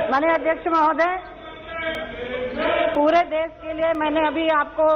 माननीय अध्यक्ष महोदय, पूरे देश के लिए मैंने अभी आपको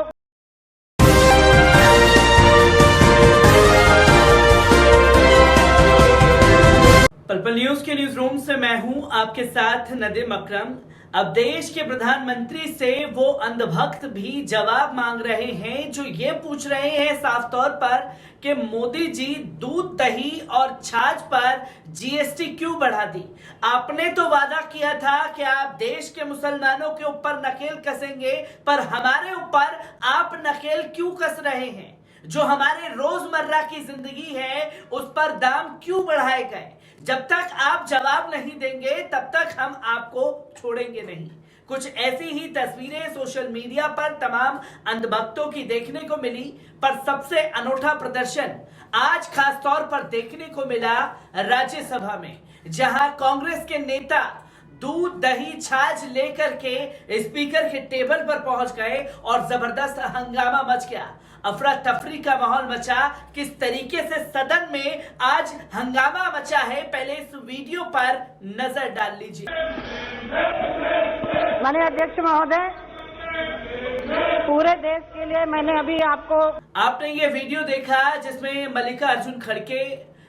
पल न्यूज के न्यूज रूम से मैं हूं आपके साथ नदीम अकरम। अब देश के प्रधानमंत्री से वो अंधभक्त भी जवाब मांग रहे हैं जो ये पूछ रहे हैं साफ तौर पर कि मोदी जी दूध, दही और छाछ पर जीएसटी क्यों बढ़ा दी। आपने तो वादा किया था कि आप देश के मुसलमानों के ऊपर नकेल कसेंगे, पर हमारे ऊपर आप नकेल क्यों कस रहे हैं? जो हमारे रोजमर्रा की जिंदगी है उस पर दाम क्यों बढ़ाए गए? जब तक आप जवाब नहीं देंगे तब तक हम आपको छोड़ेंगे नहीं। कुछ ऐसी ही तस्वीरें सोशल मीडिया पर तमाम अंधभक्तों की देखने को मिली, पर सबसे अनोखा प्रदर्शन आज खास तौर पर देखने को मिला राज्यसभा में, जहां कांग्रेस के नेता दूध, दही, छाछ लेकर के स्पीकर के टेबल पर पहुंच गए और जबरदस्त हंगामा मच गया। अफरा तफरी का माहौल मचा। किस तरीके से सदन में आज हंगामा मचा है, पहले इस वीडियो पर नजर डाल लीजिए। माननीय अध्यक्ष महोदय, पूरे देश के लिए मैंने अभी आपने ये वीडियो देखा जिसमें मल्लिकार्जुन खड़गे,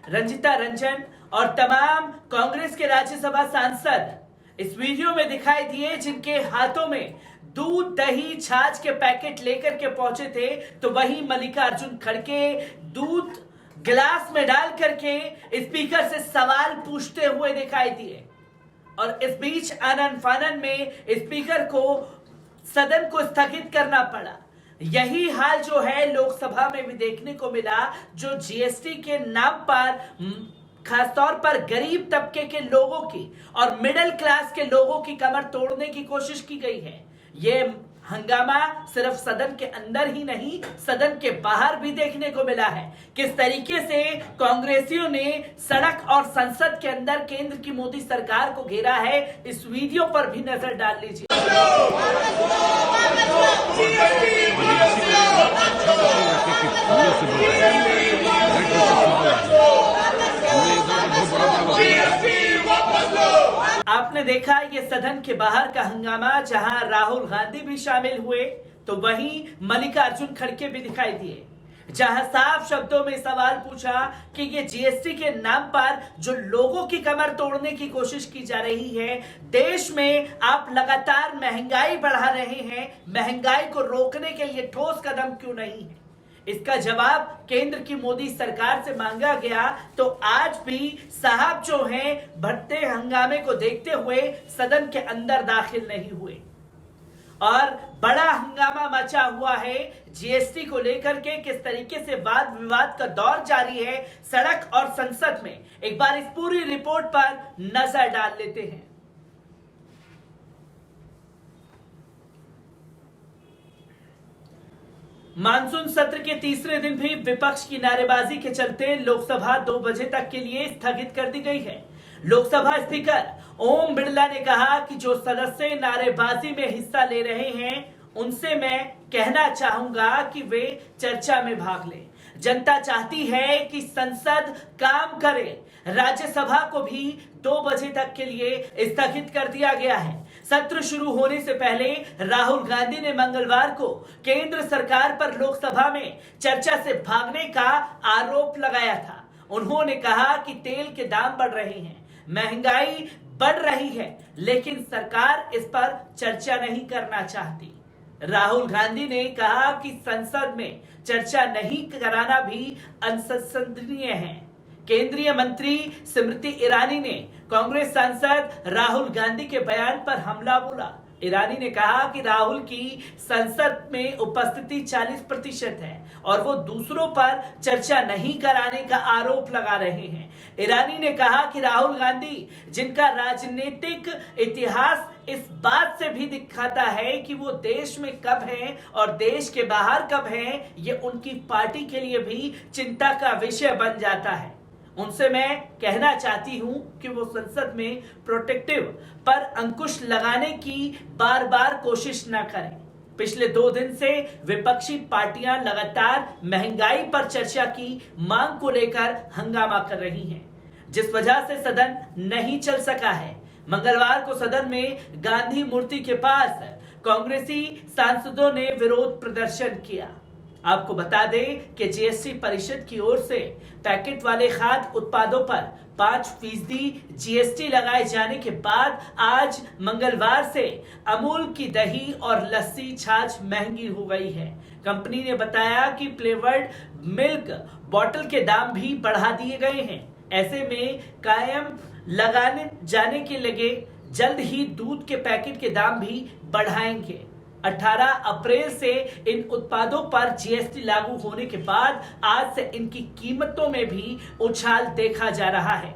रंजिता रंजन और तमाम कांग्रेस के राज्यसभा सांसद इस वीडियो में दिखाई दिए, जिनके हाथों में दूध, दही, छाछ के पैकेट लेकर के पहुंचे थे। तो वहीं मल्लिकार्जुन खड़गे दूध गिलास में डाल करके स्पीकर से सवाल पूछते हुए दिखाई दिए, और इस बीच आनन फानन में स्पीकर को सदन को स्थगित करना पड़ा। यही हाल जो है लोकसभा में भी देखने को मिला, जो जीएसटी के नाम पर खासतौर पर गरीब तबके के लोगों की और मिडिल क्लास के लोगों की कमर तोड़ने की कोशिश की गई है। ये हंगामा सिर्फ सदन के अंदर ही नहीं, सदन के बाहर भी देखने को मिला है। किस तरीके से कांग्रेसियों ने सड़क और संसद के अंदर केंद्र की मोदी सरकार को घेरा है, इस वीडियो पर भी नजर डाल लीजिए। आपने देखा ये सदन के बाहर का हंगामा, जहां राहुल गांधी भी शामिल हुए तो वहीं मल्लिकार्जुन खड़गे भी दिखाई दिए, जहां साफ शब्दों में सवाल पूछा कि ये जीएसटी के नाम पर जो लोगों की कमर तोड़ने की कोशिश की जा रही है, देश में आप लगातार महंगाई बढ़ा रहे हैं, महंगाई को रोकने के लिए ठोस कदम क्यों नहीं है? इसका जवाब केंद्र की मोदी सरकार से मांगा गया, तो आज भी साहब जो हैं बढ़ते हंगामे को देखते हुए सदन के अंदर दाखिल नहीं हुए, और बड़ा हंगामा मचा हुआ है जीएसटी को लेकर के। किस तरीके से वाद विवाद का दौर जारी है सड़क और संसद में, एक बार इस पूरी रिपोर्ट पर नजर डाल लेते हैं। मानसून सत्र के तीसरे दिन भी विपक्ष की नारेबाजी के चलते लोकसभा 2 बजे तक के लिए स्थगित कर दी गई है। लोकसभा स्पीकर ओम बिरला ने कहा कि जो सदस्य नारेबाजी में हिस्सा ले रहे हैं उनसे मैं कहना चाहूंगा कि वे चर्चा में भाग लें। जनता चाहती है कि संसद काम करे। राज्यसभा को भी 2 बजे तक के लिए स्थगित कर दिया गया है। सत्र शुरू होने से पहले राहुल गांधी ने मंगलवार को केंद्र सरकार पर लोकसभा में चर्चा से भागने का आरोप लगाया था। उन्होंने कहा कि तेल के दाम बढ़ रहे हैं, महंगाई बढ़ रही है, लेकिन सरकार इस पर चर्चा नहीं करना चाहती। राहुल गांधी ने कहा कि संसद में चर्चा नहीं कराना भी असंसदनीय है। केंद्रीय मंत्री स्मृति ईरानी ने कांग्रेस सांसद राहुल गांधी के बयान पर हमला बोला। ईरानी ने कहा कि राहुल की संसद में उपस्थिति 40% है और वो दूसरों पर चर्चा नहीं कराने का आरोप लगा रहे हैं। ईरानी ने कहा कि राहुल गांधी, जिनका राजनीतिक इतिहास इस बात से भी दिखाता है कि वो देश में कब हैं और देश के बाहर कब हैं, ये उनकी पार्टी के लिए भी चिंता का विषय बन जाता है। उनसे मैं कहना चाहती हूं कि वो संसद में प्रोटेक्टिव पर अंकुश लगाने की बार बार कोशिश न करें। पिछले 2 दिन से विपक्षी पार्टियां लगातार महंगाई पर चर्चा की मांग को लेकर हंगामा कर रही हैं, जिस वजह से सदन नहीं चल सका है। मंगलवार को सदन में गांधी मूर्ति के पास कांग्रेसी सांसदों ने विरोध प्रदर्शन किया। आपको बता दें कि जीएसटी परिषद की ओर से पैकेट वाले खाद्य उत्पादों पर 5% जीएसटी लगाए जाने के बाद आज मंगलवार से अमूल की दही और लस्सी छाछ महंगी हो गई है। कंपनी ने बताया कि फ्लेवर्ड मिल्क बॉटल के दाम भी बढ़ा दिए गए हैं। ऐसे में कायम लगाने जाने के लगे जल्द ही दूध के पैकेट के दाम भी बढ़ाएंगे। 18 अप्रैल से इन उत्पादों पर जीएसटी लागू होने के बाद आज से इनकी कीमतों में भी उछाल देखा जा रहा है।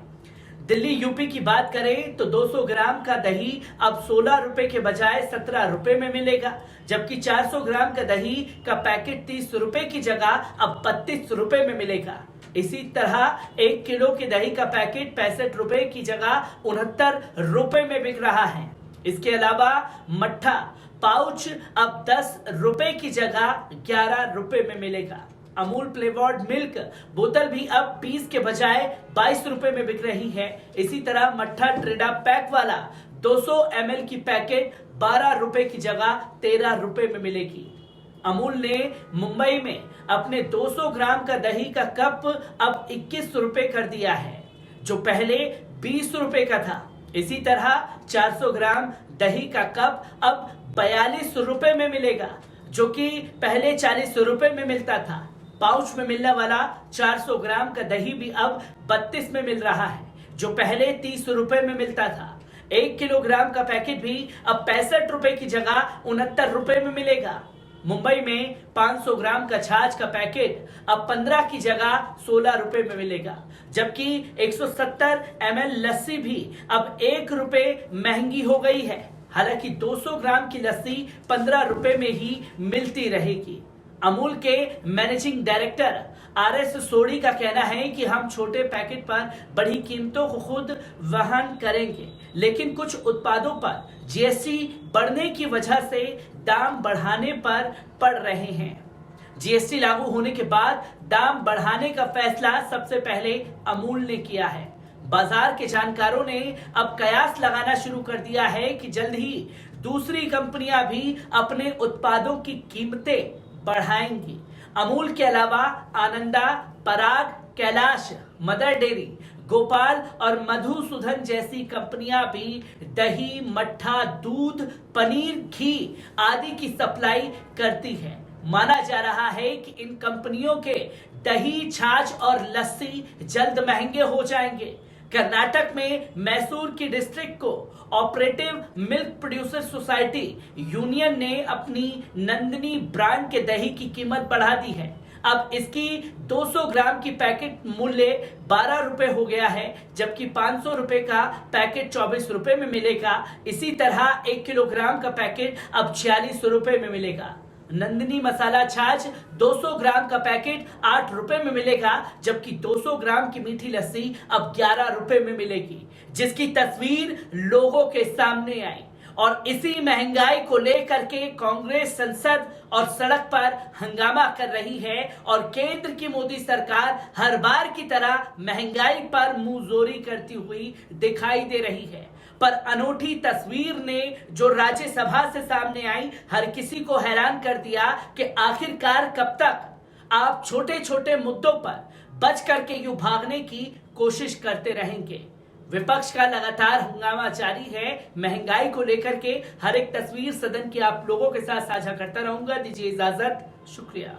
दिल्ली यूपी की बात करें तो 200 ग्राम का दही अब 16 रुपए के बजाय 17 रुपए में मिलेगा, जबकि 400 ग्राम का दही का पैकेट 30 रुपए की जगह अब 32 रुपए में मिलेगा। इसी तरह 1 किलो के दही का पैकेट 65 रुपए की जगह 69 रुपए में बिक रहा है। इसके अलावा मट्ठा पाउच अब 10 रुपए की जगह 11 रुपए में मिलेगा। अमूल फ्लेवर्ड मिल्क बोतल भी अब 20 के बजाय 22 रुपए में बिक रही है। इसी तरह मट्ठा ट्रेडा पैक वाला 200 ml की पैकेट 12 रुपए की जगह 13 रुपए में मिलेगी। अमूल ने मुंबई में अपने 200 ग्राम का दही का कप अब 21 रुपए कर दिया है, जो पहले 20 रुपए का था। इसी तरह 400 ग्राम दही का कप अब 42 रुपए में मिलेगा, जो कि पहले 40 रुपए में मिलता था। पाउच में मिलने वाला 400 ग्राम का दही भी अब 32 में मिल रहा है, जो पहले 30 रुपए में मिलता था। 1 किलोग्राम का पैकेट भी अब 65 रुपए की जगह 69 रुपए में मिलेगा। मुंबई में 500 ग्राम का छाछ का पैकेट अब 15 की जगह 16 रुपए में मिलेगा, जबकि 170 ml लस्सी भी अब 1 रुपए महंगी हो गई है। हालांकि 200 ग्राम की लस्सी 15 रुपए में ही मिलती रहेगी। अमूल के मैनेजिंग डायरेक्टर RS सोडी का कहना है कि हम छोटे पैकेट पर बड़ी कीमतों को खुद वहन करेंगे, लेकिन कुछ उत्पादों पर जीएसटी बढ़ने की वजह से दाम बढ़ाने पर पड़ रहे हैं। जीएसटी लागू होने के बाद दाम बढ़ाने का फैसला सबसे पहले अमूल ने किया है। बाजार के जानकारों ने अब कयास लगाना शुरू कर दिया है कि जल्द ही दूसरी कंपनियां भी अपने उत्पादों की कीमतें बढ़ाएंगी। अमूल के अलावा आनंदा, पराग, कैलाश, मदर डेयरी, गोपाल और मधुसूदन जैसी कंपनियां भी दही, मट्ठा, दूध, पनीर, घी आदि की सप्लाई करती है। माना जा रहा है कि इन कंपनियों के दही, छाछ और लस्सी जल्द महंगे हो जाएंगे। कर्नाटक में मैसूर की district co operative milk producer society union ने अपनी नंदिनी ब्रांड के दही की कीमत बढ़ा दी है। अब इसकी 200 ग्राम की पैकेट मूल्य 12 रुपए हो गया है, जबकि 500 रुपए का पैकेट 24 रुपए में मिलेगा। इसी तरह 1 किलोग्राम का पैकेट अब 46 रुपए में मिलेगा। नंदिनी मसाला छाछ 200 ग्राम का पैकेट 8 रुपए में मिलेगा, जबकि 200 ग्राम की मीठी लस्सी अब 11 रुपए में मिलेगी, जिसकी तस्वीर लोगों के सामने आई। और इसी महंगाई को लेकर के कांग्रेस संसद और सड़क पर हंगामा कर रही है और केंद्र की मोदी सरकार हर बार की तरह महंगाई पर मुंहजोरी करती हुई दिखाई दे रही है। पर अनूठी तस्वीर ने जो राज्यसभा से सामने आई, हर किसी को हैरान कर दिया कि आखिरकार कब तक आप छोटे छोटे मुद्दों पर बच करके यूं भागने की कोशिश करते रहेंगे। विपक्ष का लगातार हंगामा जारी है। महंगाई को लेकर के हर एक तस्वीर सदन की आप लोगों के साथ साझा करता रहूंगा। दीजिए इजाजत, शुक्रिया।